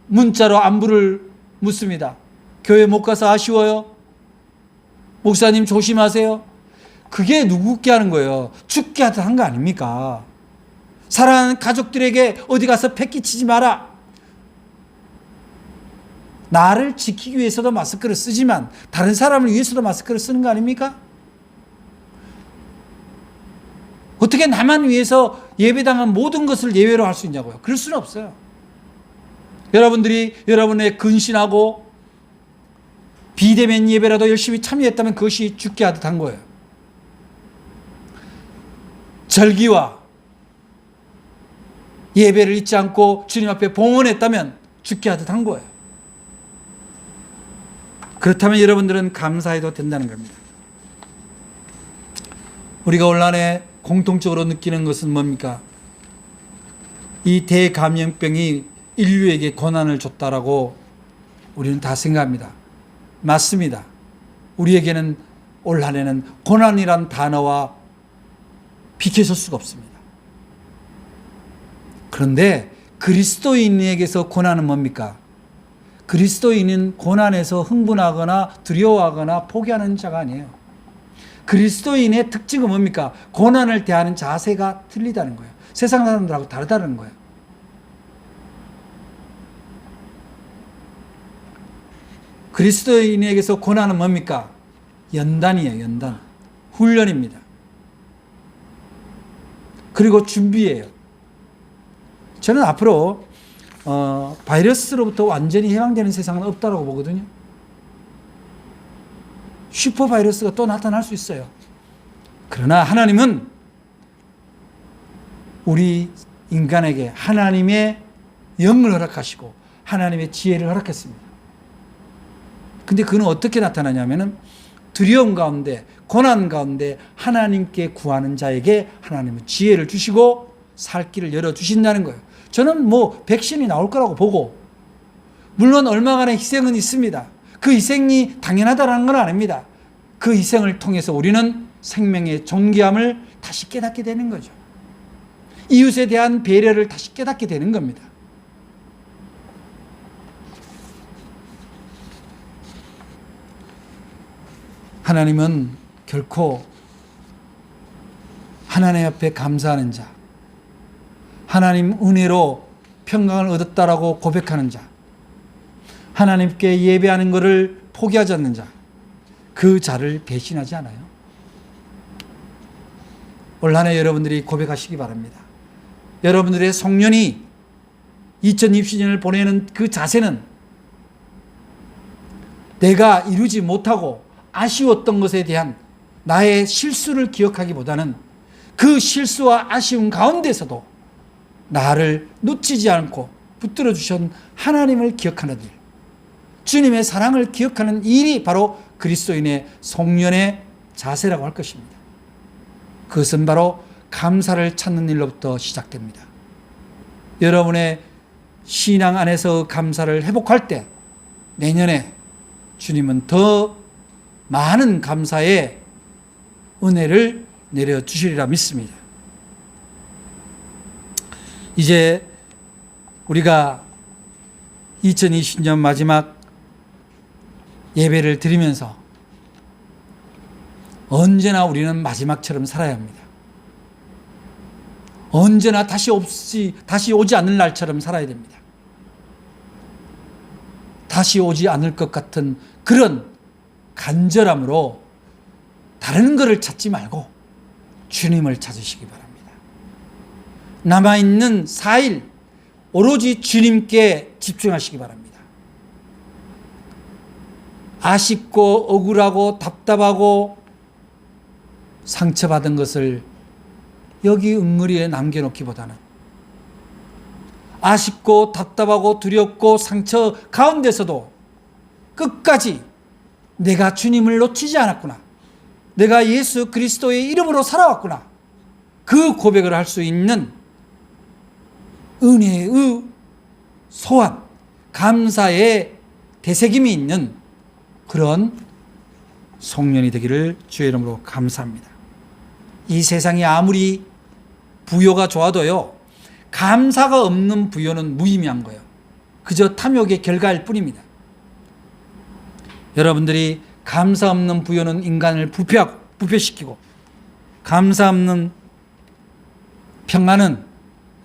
문자로 안부를 묻습니다. 교회 못 가서 아쉬워요? 목사님 조심하세요. 그게 누구께 하는 거예요? 죽게 한 거 아닙니까? 사랑하는 가족들에게 어디 가서 패기치지 마라. 나를 지키기 위해서도 마스크를 쓰지만 다른 사람을 위해서도 마스크를 쓰는 거 아닙니까? 어떻게 나만 위해서 예배당한 모든 것을 예외로 할 수 있냐고요? 그럴 수는 없어요. 여러분들이 여러분의 근신하고 비대면 예배라도 열심히 참여했다면 그것이 죽게 하듯 한 거예요. 절기와 예배를 잊지 않고 주님 앞에 봉헌했다면 죽게 하듯 한 거예요. 그렇다면 여러분들은 감사해도 된다는 겁니다. 우리가 올 한해 공통적으로 느끼는 것은 뭡니까? 이 대감염병이 인류에게 고난을 줬다라고 우리는 다 생각합니다. 맞습니다. 우리에게는 올 한해는 고난이란 단어와 비켜설 수가 없습니다. 그런데 그리스도인에게서 고난은 뭡니까? 그리스도인은 고난에서 흥분하거나 두려워하거나 포기하는 자가 아니에요. 그리스도인의 특징은 뭡니까? 고난을 대하는 자세가 틀리다는 거예요. 세상 사람들하고 다르다는 거예요. 그리스도인에게서 고난은 뭡니까? 연단이에요. 연단. 훈련입니다. 그리고 준비예요. 저는 앞으로 바이러스로부터 완전히 해방되는 세상은 없다고 보거든요. 슈퍼 바이러스가 또 나타날 수 있어요. 그러나 하나님은 우리 인간에게 하나님의 영을 허락하시고 하나님의 지혜를 허락했습니다. 근데 그는 어떻게 나타나냐면은 두려움 가운데, 고난 가운데 하나님께 구하는 자에게 하나님은 지혜를 주시고 살 길을 열어주신다는 거예요. 저는 백신이 나올 거라고 보고, 물론 얼마간의 희생은 있습니다. 그 희생이 당연하다는 건 아닙니다. 그 희생을 통해서 우리는 생명의 존귀함을 다시 깨닫게 되는 거죠. 이웃에 대한 배려를 다시 깨닫게 되는 겁니다. 하나님은 결코 하나님 앞에 감사하는 자, 하나님 은혜로 평강을 얻었다라고 고백하는 자, 하나님께 예배하는 것을 포기하지 않는 자, 그 자를 배신하지 않아요. 올 한 해 여러분들이 고백하시기 바랍니다. 여러분들의 송년이 2020년을 보내는 그 자세는 내가 이루지 못하고 아쉬웠던 것에 대한 나의 실수를 기억하기보다는 그 실수와 아쉬움 가운데서도 나를 놓치지 않고 붙들어 주신 하나님을 기억하는 일, 주님의 사랑을 기억하는 일이 바로 그리스도인의 송년의 자세라고 할 것입니다. 그것은 바로 감사를 찾는 일로부터 시작됩니다. 여러분의 신앙 안에서 감사를 회복할 때 내년에 주님은 더 많은 감사의 은혜를 내려주시리라 믿습니다. 이제 우리가 2020년 마지막 예배를 드리면서 언제나 우리는 마지막처럼 살아야 합니다. 언제나 다시 오지 않을 날처럼 살아야 됩니다. 다시 오지 않을 것 같은 그런 간절함으로 다른 것을 찾지 말고 주님을 찾으시기 바랍니다. 남아있는 4일 오로지 주님께 집중하시기 바랍니다. 아쉽고 억울하고 답답하고 상처받은 것을 여기 응어리에 남겨놓기보다는 아쉽고 답답하고 두렵고 상처 가운데서도 끝까지 내가 주님을 놓치지 않았구나, 내가 예수 그리스도의 이름으로 살아왔구나, 그 고백을 할 수 있는 은혜의 소원, 감사의 되새김이 있는 그런 송년이 되기를 주의 이름으로 감사합니다. 이 세상이 아무리 부요가 좋아도요, 감사가 없는 부요는 무의미한 거예요. 그저 탐욕의 결과일 뿐입니다. 여러분들이 감사 없는 부요는 인간을 부패시키고, 감사 없는 평안은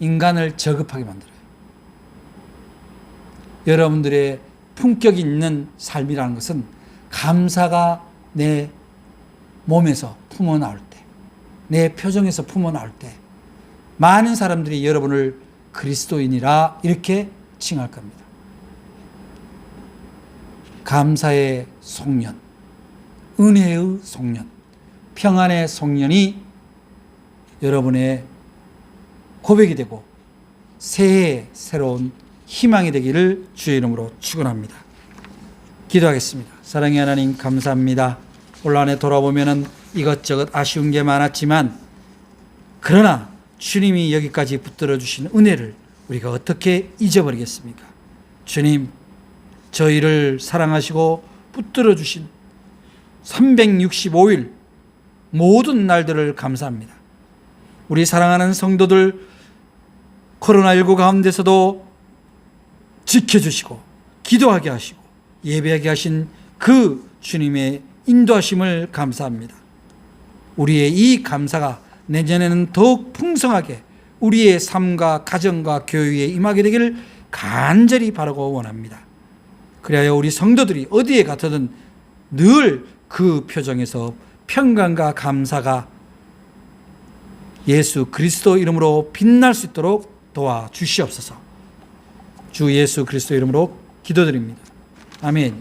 인간을 저급하게 만들어요. 여러분들의 품격 있는 삶이라는 것은 감사가 내 몸에서 품어나올 때, 내 표정에서 품어나올 때 많은 사람들이 여러분을 그리스도인이라 이렇게 칭할 겁니다. 감사의 송년, 은혜의 송년, 평안의 송년이 여러분의 고백이 되고 새해의 새로운 희망이 되기를 주의 이름으로 축원합니다. 기도하겠습니다. 사랑의 하나님, 감사합니다. 올 한해 돌아보면 이것저것 아쉬운 게 많았지만, 그러나 주님이 여기까지 붙들어 주신 은혜를 우리가 어떻게 잊어버리겠습니까? 주님, 저희를 사랑하시고 붙들어 주신 365일 모든 날들을 감사합니다. 우리 사랑하는 성도들 코로나19 가운데서도 지켜주시고 기도하게 하시고 예배하게 하신 그 주님의 인도하심을 감사합니다. 우리의 이 감사가 내년에는 더욱 풍성하게 우리의 삶과 가정과 교회에 임하게 되기를 간절히 바라고 원합니다. 그래야 우리 성도들이 어디에 가서든 늘 그 표정에서 평강과 감사가 예수 그리스도 이름으로 빛날 수 있도록 도와주시옵소서. 주 예수 그리스도 이름으로 기도드립니다. 아멘.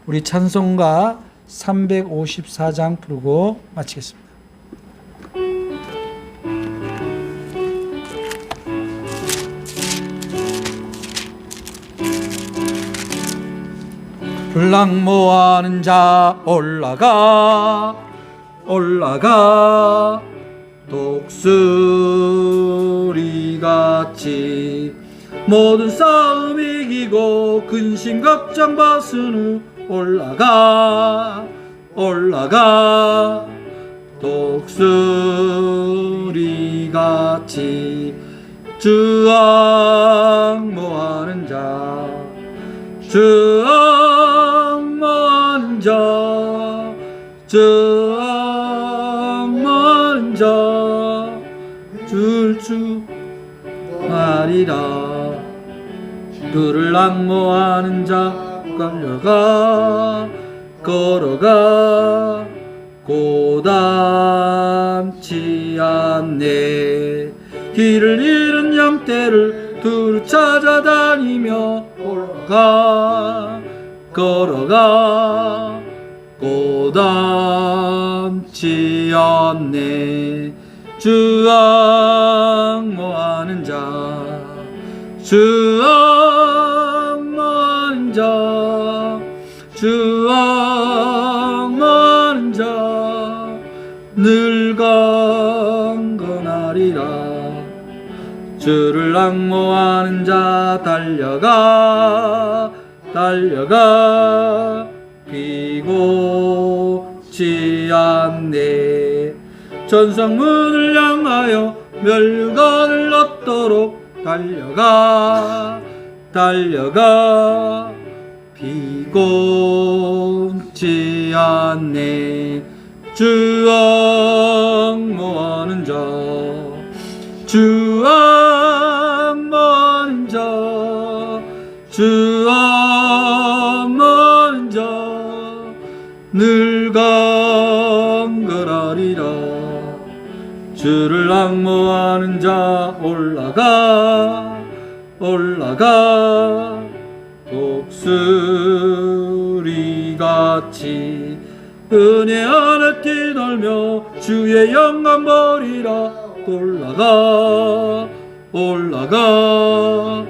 우리 찬송가 354장 부르고 마치겠습니다. 불랑모하는 자 올라가 올라가 독수리같이 모든 싸움 이기고 근심 걱정 벗은 후 올라가 올라가 독수리같이 주앙모하는 자 주앙모하는 자 주앙모하는 자 줄주하리라. 그를 앙모하는 자 걸려가 걸어가 고단치 않네. 길을 잃은 양떼를 두루 찾아다니며 걸어가 걸어가 고단치 않네. 주앙모하는 자 주앙모하는 자 주앙모하는 자 늘 강건하리라. 주를 앙모하는 자 달려가 달려가 비고치 않네. 전성문을 향하여 멸류관을 얻 닿도록 달려가 달려가 비곤치 않네. 주 앙모하는 자 주 앙모하는 자 주 앙모하는 자 늘 강건하리라. 주를 앙모하는 자 올라가 올라가 독수리같이 은혜 안에 뛰놀며 주의 영광 보리라. 올라가 올라가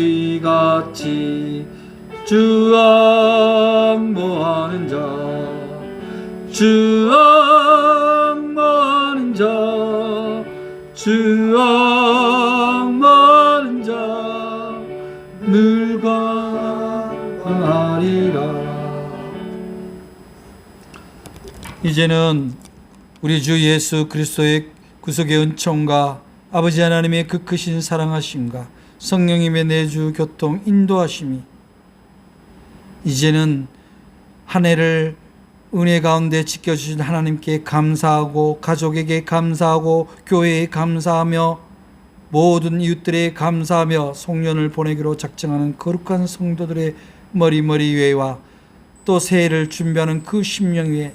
독수리같이 주 앙모하는 자 주 앙모하는 자 주 앙모하는 자 늘 강하리라. 이제는 우리 주 예수 그리스도의 구속의 은총과 아버지 하나님의 그 크신 사랑하심과 성령님의 내주 교통 인도하심이 이제는 한 해를 은혜 가운데 지켜주신 하나님께 감사하고 가족에게 감사하고 교회에 감사하며 모든 이웃들에 감사하며 송년을 보내기로 작정하는 거룩한 성도들의 머리머리 위에와 또 새해를 준비하는 그 심령 위에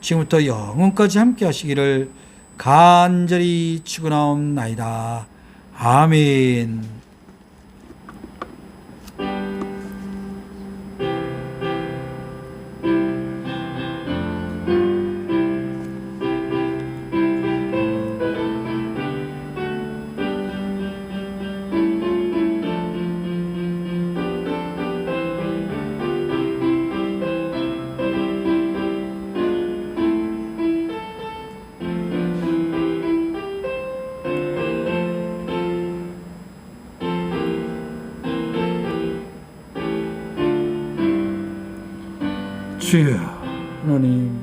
지금부터 영원까지 함께 하시기를 간절히 축원하옵나이다. 아멘. 주여 하나님